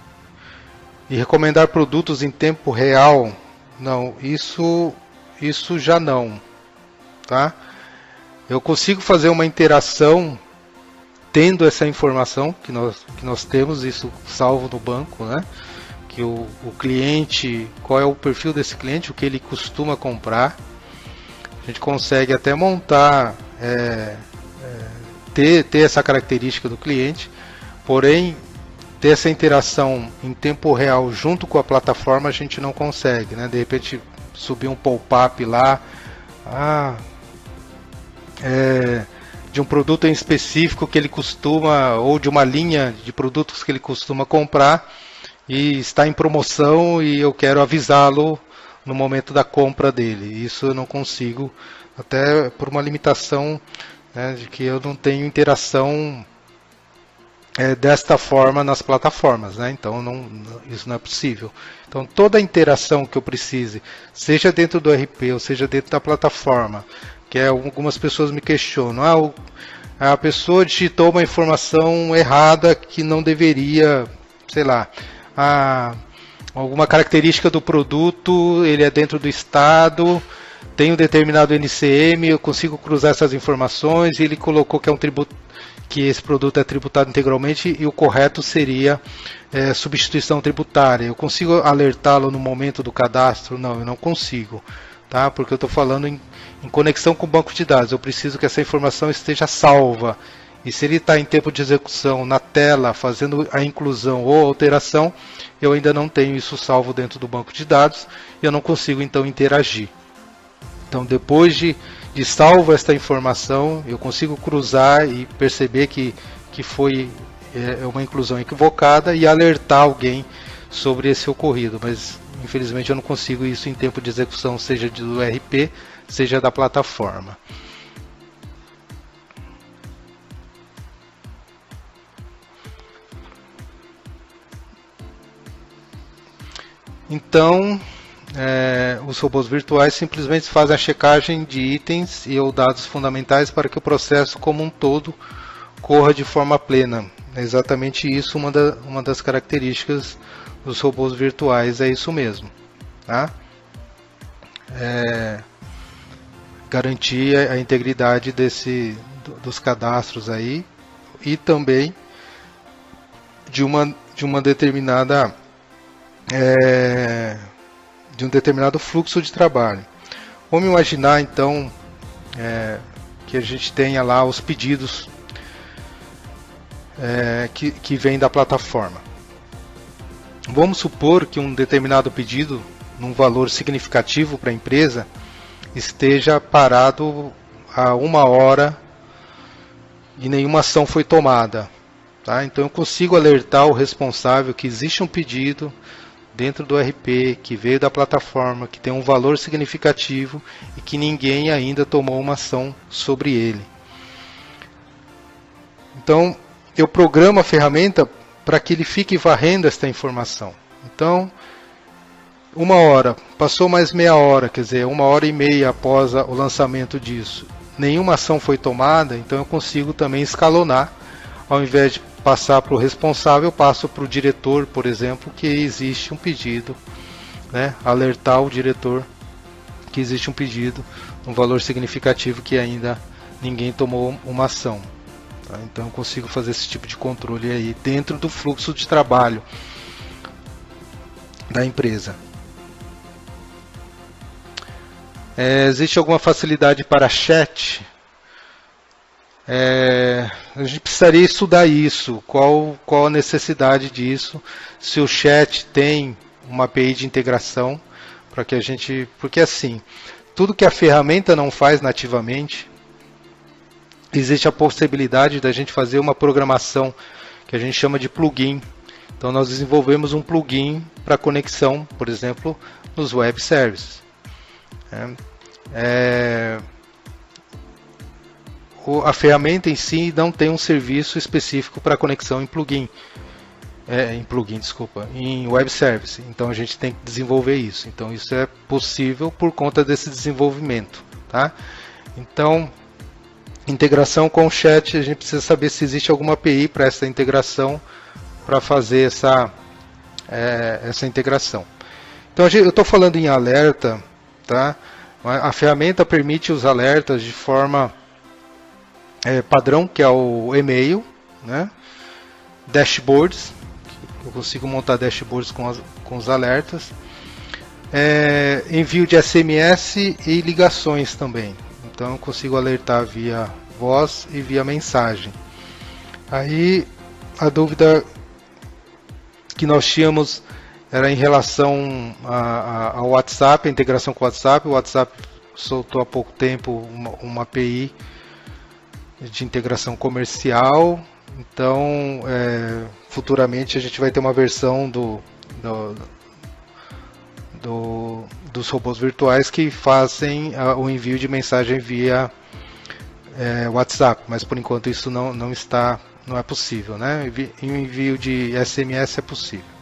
e recomendar produtos em tempo real. Não, isso já não, tá? Eu consigo fazer uma interação tendo essa informação que nós temos, isso salvo no banco, né? Que o cliente, qual é o perfil desse cliente, o que ele costuma comprar. A gente consegue até montar, ter essa característica do cliente, porém, ter essa interação em tempo real junto com a plataforma a gente não consegue, né? De repente, subir um pop-up lá, de um produto em específico que ele costuma, ou de uma linha de produtos que ele costuma comprar, e está em promoção e eu quero avisá-lo no momento da compra dele. Isso eu não consigo, até por uma limitação, né, de que eu não tenho interação desta forma nas plataformas, né? Então isso não é possível. Então toda a interação que eu precise, seja dentro do RP ou seja dentro da plataforma, que algumas pessoas me questionam, a pessoa digitou uma informação errada que não deveria, sei lá, alguma característica do produto, ele é dentro do estado, tem um determinado NCM, eu consigo cruzar essas informações, e ele colocou que que esse produto é tributado integralmente e o correto seria substituição tributária. Eu consigo alertá-lo no momento do cadastro? Não, eu não consigo, tá? Porque eu estou falando em conexão com o banco de dados. Eu preciso que essa informação esteja salva. E se ele está em tempo de execução na tela, fazendo a inclusão ou alteração, eu ainda não tenho isso salvo dentro do banco de dados e eu não consigo então interagir. Então, depois de salvo esta informação, eu consigo cruzar e perceber que foi uma inclusão equivocada e alertar alguém sobre esse ocorrido. Mas infelizmente eu não consigo isso em tempo de execução, seja do ERP, seja da plataforma. Então, os robôs virtuais simplesmente fazem a checagem de itens e ou dados fundamentais para que o processo como um todo corra de forma plena. É exatamente isso, uma das características dos robôs virtuais, é isso mesmo. Tá? Garantir a integridade dos cadastros aí e também de um determinado fluxo de trabalho. Vamos imaginar então que a gente tenha lá os pedidos que vêm da plataforma. Vamos supor que um determinado pedido, num valor significativo para a empresa, esteja parado há 1 hora e nenhuma ação foi tomada. Tá? Então eu consigo alertar o responsável que existe um pedido dentro do ERP, que veio da plataforma, que tem um valor significativo e que ninguém ainda tomou uma ação sobre ele. Então eu programo a ferramenta para que ele fique varrendo esta informação. Então, 1 hora, passou mais meia hora, quer dizer, 1h30 após o lançamento disso, nenhuma ação foi tomada, então eu consigo também escalonar, ao invés de passar para o responsável, eu passo para o diretor, por exemplo, que existe um pedido, né? Alertar o diretor que existe um pedido, um valor significativo que ainda ninguém tomou uma ação. Tá? Então eu consigo fazer esse tipo de controle aí dentro do fluxo de trabalho da empresa. Existe alguma facilidade para chat? A gente precisaria estudar isso, qual a necessidade disso, se o chat tem uma API de integração, para que a gente, porque assim, tudo que a ferramenta não faz nativamente, existe a possibilidade da gente fazer uma programação que a gente chama de plugin. Então nós desenvolvemos um plugin para conexão, por exemplo, nos web services. A ferramenta em si não tem um serviço específico para conexão em em web service. Então a gente tem que desenvolver isso. Então isso é possível por conta desse desenvolvimento, tá? Então, integração com o chat, a gente precisa saber se existe alguma API para essa integração, para fazer essa integração. Então eu estou falando em alerta, tá? A ferramenta permite os alertas de forma padrão, que é o e-mail, né? Dashboards, eu consigo montar dashboards com os alertas, envio de SMS e ligações também. Então eu consigo alertar via voz e via mensagem. Aí a dúvida que nós tínhamos era em relação ao WhatsApp, a integração com o WhatsApp. O WhatsApp soltou há pouco tempo uma API de integração comercial. Então, futuramente a gente vai ter uma versão dos robôs virtuais que fazem o envio de mensagem via WhatsApp, mas por enquanto isso não é possível, né? O envio de SMS é possível.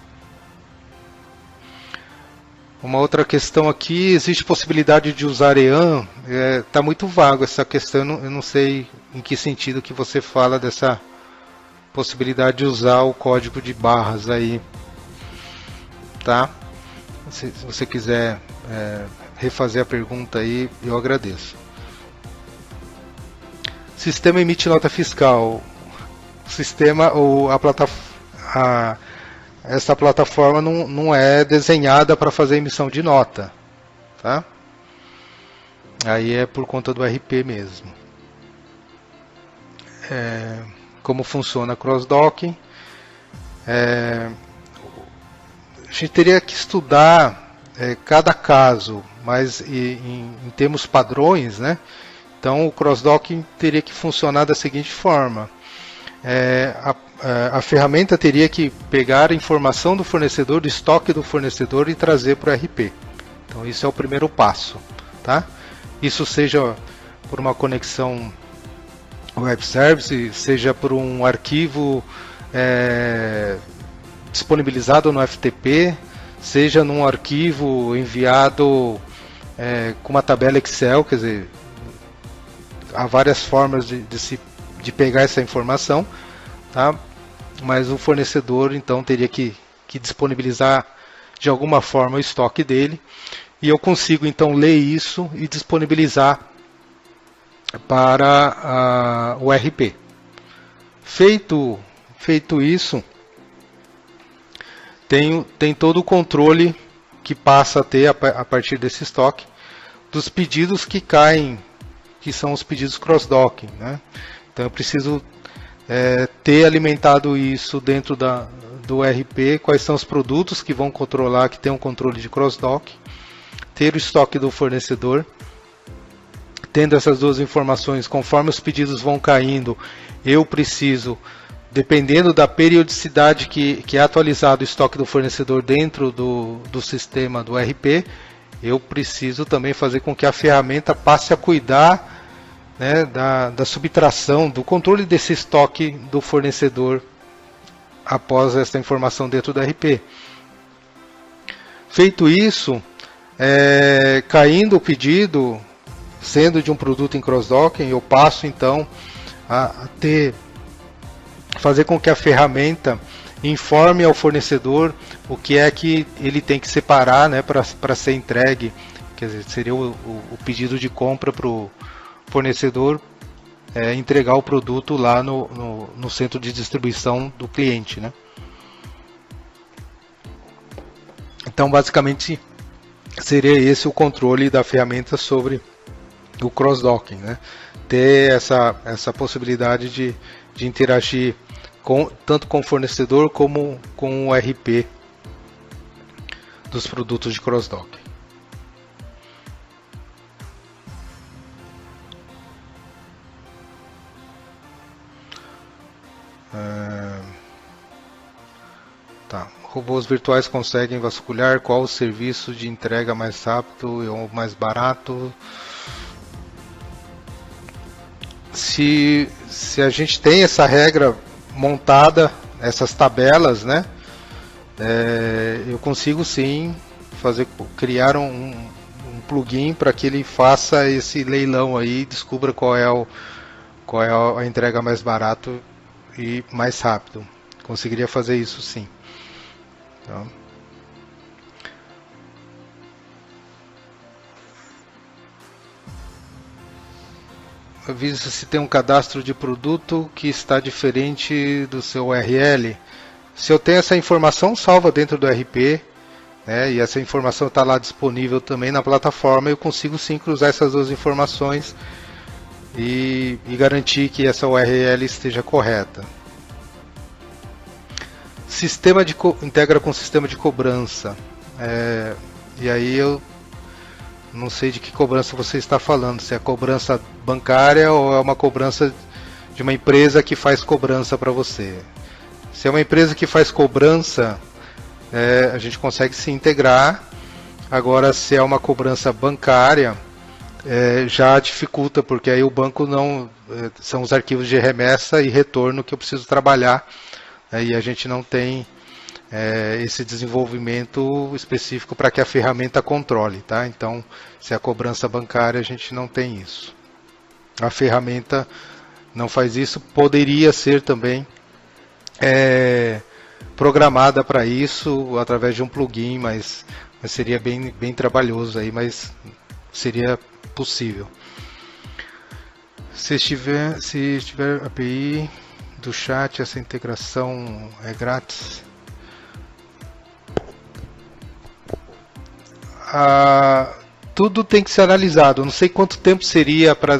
Uma outra questão aqui, existe possibilidade de usar EAN? Está muito vago essa questão, eu não sei em que sentido que você fala dessa possibilidade de usar o código de barras aí, tá? Se você quiser refazer a pergunta aí, eu agradeço. Sistema emite nota fiscal. O sistema ou essa plataforma não é desenhada para fazer emissão de nota, tá? Aí é por conta do RP mesmo. Como funciona cross-docking? A gente teria que estudar cada caso, mas em termos padrões, né? Então o cross-docking teria que funcionar da seguinte forma: a ferramenta teria que pegar a informação do fornecedor, do estoque do fornecedor e trazer para o RP. Então isso é o primeiro passo, tá? Isso seja por uma conexão web service, seja por um arquivo disponibilizado no FTP, seja num arquivo enviado com uma tabela Excel, quer dizer, há várias formas de pegar essa informação, tá? Mas o fornecedor então teria que disponibilizar de alguma forma o estoque dele, e eu consigo então ler isso e disponibilizar para o RP. Feito isso, tem todo o controle que passa a ter a partir desse estoque dos pedidos que caem, que são os pedidos cross-docking, né? Então eu preciso ter alimentado isso dentro do RP, quais são os produtos que vão controlar, que tem um controle de cross-dock, ter o estoque do fornecedor. Tendo essas duas informações, conforme os pedidos vão caindo, eu preciso, dependendo da periodicidade que é atualizado o estoque do fornecedor dentro do sistema do RP, eu preciso também fazer com que a ferramenta passe a cuidar, né, da subtração, do controle desse estoque do fornecedor após essa informação dentro do RP. Feito isso, caindo o pedido, sendo de um produto em cross-docking, eu passo então a fazer com que a ferramenta informe ao fornecedor o que é que ele tem que separar, né, para ser entregue, quer dizer, seria o pedido de compra para o fornecedor entregar o produto lá no centro de distribuição do cliente, né? Então basicamente seria esse o controle da ferramenta sobre o cross-docking, né? Ter essa possibilidade de interagir tanto com o fornecedor como com o RP dos produtos de cross-docking. Robôs virtuais conseguem vasculhar qual o serviço de entrega mais rápido ou mais barato? Se a gente tem essa regra montada, essas tabelas, né, eu consigo sim criar um plugin para que ele faça esse leilão aí e descubra qual é a entrega mais barato e mais rápido. Conseguiria fazer isso sim. Então, avisa se tem um cadastro de produto que está diferente do seu URL. Se eu tenho essa informação salva dentro do RP, né, e essa informação está lá disponível também na plataforma, eu consigo sim cruzar essas duas informações e garantir que essa URL esteja correta. Integra com o sistema de cobrança. E aí eu não sei de que cobrança você está falando, se é cobrança bancária ou é uma cobrança de uma empresa que faz cobrança para você. Se é uma empresa que faz cobrança, a gente consegue se integrar. Agora, se é uma cobrança bancária, já dificulta, porque aí o banco não... são os arquivos de remessa e retorno que eu preciso trabalhar. E a gente não tem esse desenvolvimento específico para que a ferramenta controle, tá? Então, se é a cobrança bancária, a gente não tem isso. A ferramenta não faz isso. Poderia ser também programada para isso através de um plugin, mas seria bem trabalhoso aí, mas seria possível. Se estiver API do chat, essa integração é grátis? Tudo tem que ser analisado. Não sei quanto tempo seria para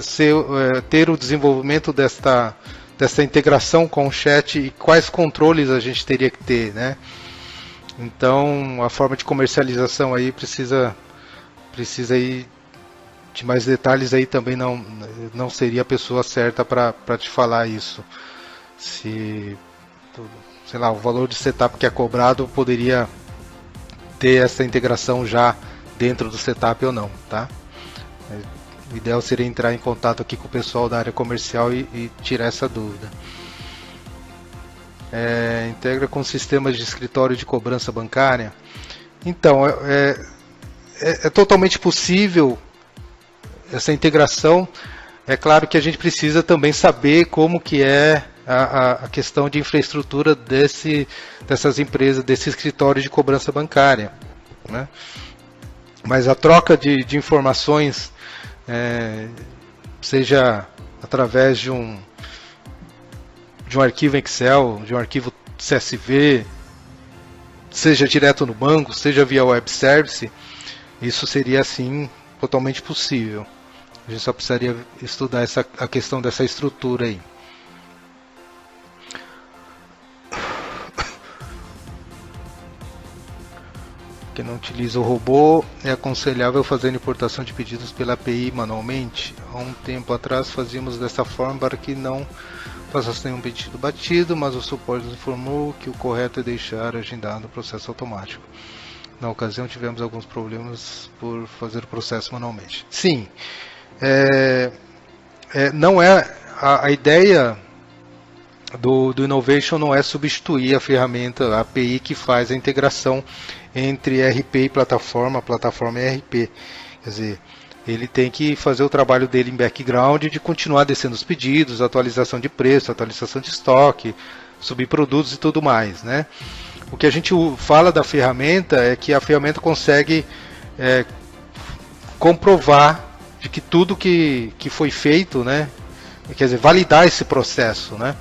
ter o desenvolvimento dessa integração com o chat e quais controles a gente teria que ter, né? Então a forma de comercialização aí precisa aí de mais detalhes. Aí também não seria a pessoa certa para te falar isso. sei lá, o valor de setup que é cobrado poderia ter essa integração já dentro do setup ou não, tá? O ideal seria entrar em contato aqui com o pessoal da área comercial e tirar essa dúvida. Integra com sistemas de escritório de cobrança bancária. Então, é totalmente possível essa integração. É claro que a gente precisa também saber como que é a questão de infraestrutura dessas empresas, desse escritório de cobrança bancária, né? Mas a troca de informações, seja através de um arquivo Excel, de um arquivo CSV, seja direto no banco, seja via web service, isso seria assim totalmente possível. A gente só precisaria estudar a questão dessa estrutura aí. Quem não utiliza o robô, é aconselhável fazer a importação de pedidos pela API manualmente. Há um tempo atrás fazíamos dessa forma para que não passasse nenhum pedido batido, mas o suporte nos informou que o correto é deixar agendado o processo automático. Na ocasião tivemos alguns problemas por fazer o processo manualmente. Sim, não é a ideia do Innovation não é substituir a ferramenta, a API que faz a integração entre RP e plataforma, plataforma e RP. Quer dizer, ele tem que fazer o trabalho dele em background de continuar descendo os pedidos, atualização de preço, atualização de estoque, subir produtos e tudo mais, né? O que a gente fala da ferramenta é que a ferramenta consegue comprovar de que tudo que foi feito, né? Quer dizer, validar esse processo, né?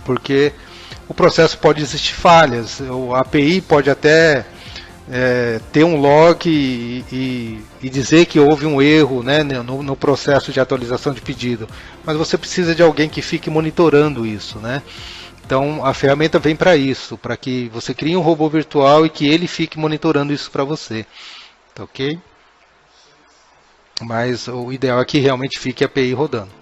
Porque o processo pode existir falhas, a API pode até ter um log e dizer que houve um erro, né, no processo de atualização de pedido, mas você precisa de alguém que fique monitorando isso, né? Então a ferramenta vem para isso, para que você crie um robô virtual e que ele fique monitorando isso para você, tá ok? Mas o ideal é que realmente fique a API rodando.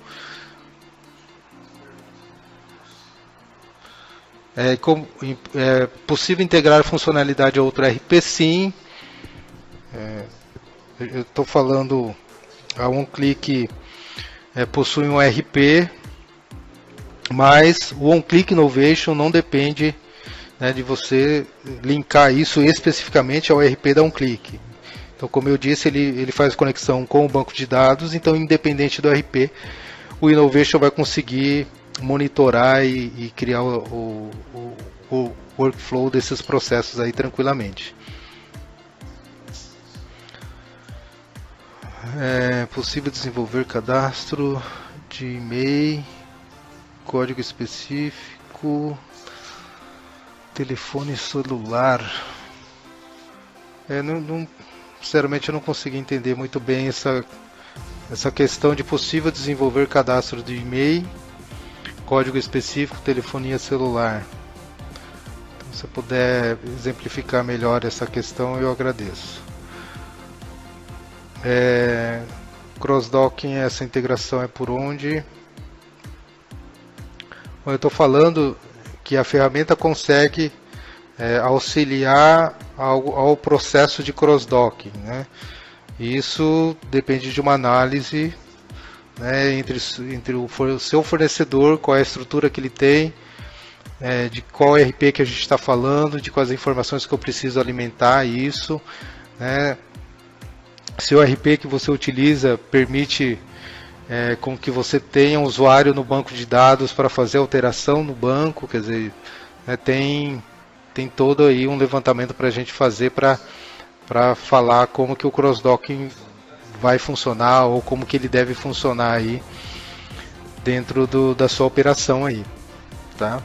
É possível integrar funcionalidade a outro RP? Sim. Eu estou falando, a OnClick possui um RP, mas o OnClick Innovation não depende, né, de você linkar isso especificamente ao RP da OnClick. Então, como eu disse, ele faz conexão com o banco de dados, então independente do RP, o Innovation vai conseguir monitorar e criar o workflow desses processos aí tranquilamente. É possível desenvolver cadastro de e-mail, código específico, telefone celular. Sinceramente eu não consegui entender muito bem essa questão de possível desenvolver cadastro de e-mail, código específico, telefonia celular. Então, se puder exemplificar melhor essa questão, eu agradeço. Cross-docking, essa integração é por onde? Bom, eu estou falando que a ferramenta consegue auxiliar ao processo de cross-docking, né? Isso depende de uma análise, né, entre o seu fornecedor, qual é a estrutura que ele tem, de qual RP que a gente está falando, de quais informações que eu preciso alimentar isso, né? Se o RP que você utiliza permite com que você tenha um usuário no banco de dados para fazer alteração no banco, quer dizer, tem todo aí um levantamento para a gente fazer para falar como que o cross-docking vai funcionar ou como que ele deve funcionar aí dentro da sua operação aí, tá?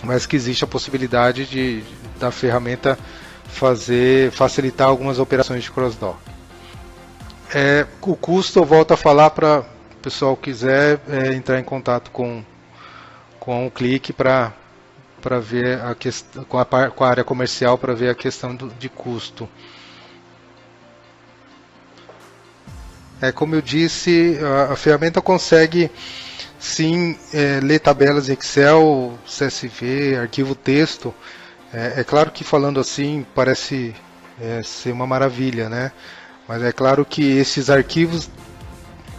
Mas que existe a possibilidade da ferramenta facilitar algumas operações de cross-dock. O custo, eu volto a falar para o pessoal que quiser entrar em contato com o Click para ver a questão, com a área comercial para ver a questão de custo. Como eu disse, a ferramenta consegue sim ler tabelas em Excel, CSV, arquivo texto. É claro que falando assim parece ser uma maravilha, né? Mas é claro que esses arquivos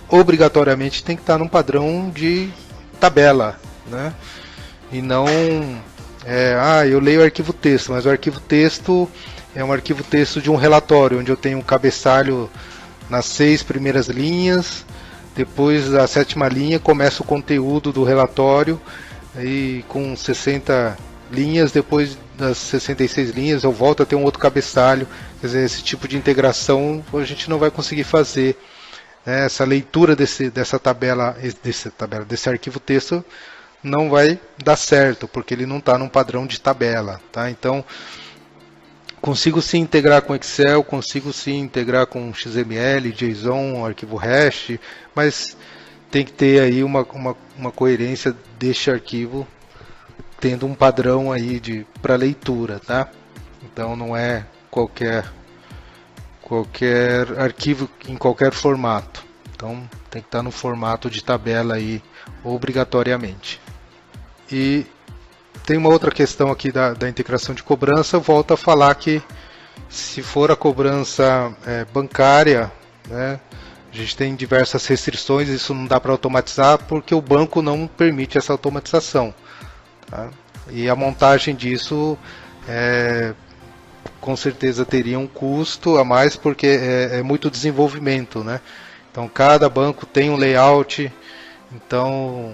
obrigatoriamente tem que estar num padrão de tabela, né? E não eu leio o arquivo texto, mas o arquivo texto é um arquivo texto de um relatório, onde eu tenho um cabeçalho nas 6 primeiras linhas, depois da 7ª linha começa o conteúdo do relatório, aí com 60 linhas, depois das 66 linhas eu volto a ter um outro cabeçalho. Quer dizer, esse tipo de integração a gente não vai conseguir fazer, né? Essa leitura desse arquivo texto não vai dar certo, porque ele não está num padrão de tabela, tá? Então, consigo sim integrar com Excel, consigo sim integrar com XML, JSON, arquivo hash, mas tem que ter aí uma coerência deste arquivo, tendo um padrão aí para leitura, tá? Então não é qualquer arquivo em qualquer formato. Então tem que estar no formato de tabela aí obrigatoriamente. E tem uma outra questão aqui da integração de cobrança. Eu volto a falar que se for a cobrança bancária, né, a gente tem diversas restrições, isso não dá para automatizar porque o banco não permite essa automatização, tá? E a montagem disso com certeza teria um custo a mais, porque é muito desenvolvimento, né? Então cada banco tem um layout, então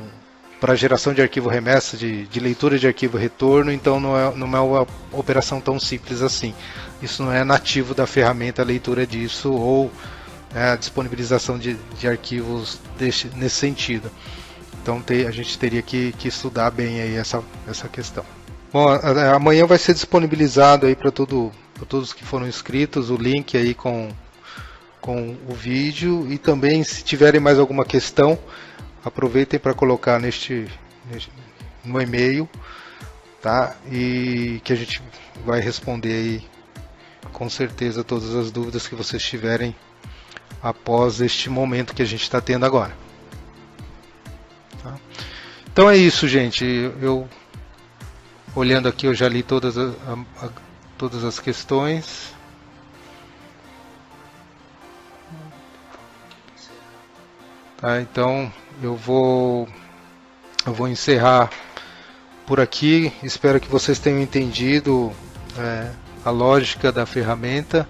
para geração de arquivo remessa, de leitura de arquivo retorno, então não é uma operação tão simples assim. Isso não é nativo da ferramenta a leitura disso ou a disponibilização de arquivos nesse sentido. Então a gente teria que estudar bem aí essa questão. Bom, amanhã vai ser disponibilizado aí para todos que foram inscritos o link aí com o vídeo, e também se tiverem mais alguma questão, aproveitem para colocar no e-mail, tá? E que a gente vai responder aí com certeza todas as dúvidas que vocês tiverem após este momento que a gente está tendo agora. Tá? Então é isso, gente. Eu olhando aqui, eu já li todas as questões. Tá, então eu vou encerrar por aqui. Espero que vocês tenham entendido a lógica da ferramenta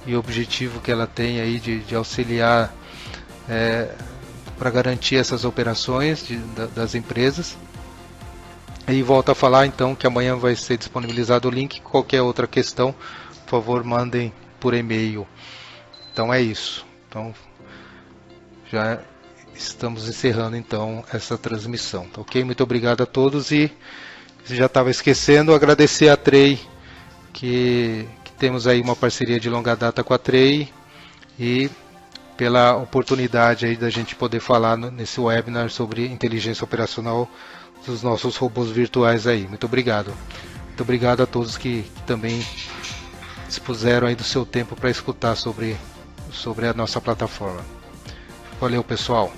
e o objetivo que ela tem aí de auxiliar para garantir essas operações das empresas. E volto a falar então que amanhã vai ser disponibilizado o link. Qualquer outra questão, por favor, mandem por e-mail. Então é isso. Então já estamos encerrando então essa transmissão, tá ok? Muito obrigado a todos, e já estava esquecendo, agradecer a Trey, que temos aí uma parceria de longa data com a Trey, e pela oportunidade aí da gente poder falar nesse webinar sobre inteligência operacional dos nossos robôs virtuais aí. Muito obrigado. Muito obrigado a todos que também dispuseram aí do seu tempo para escutar sobre a nossa plataforma. Valeu, pessoal.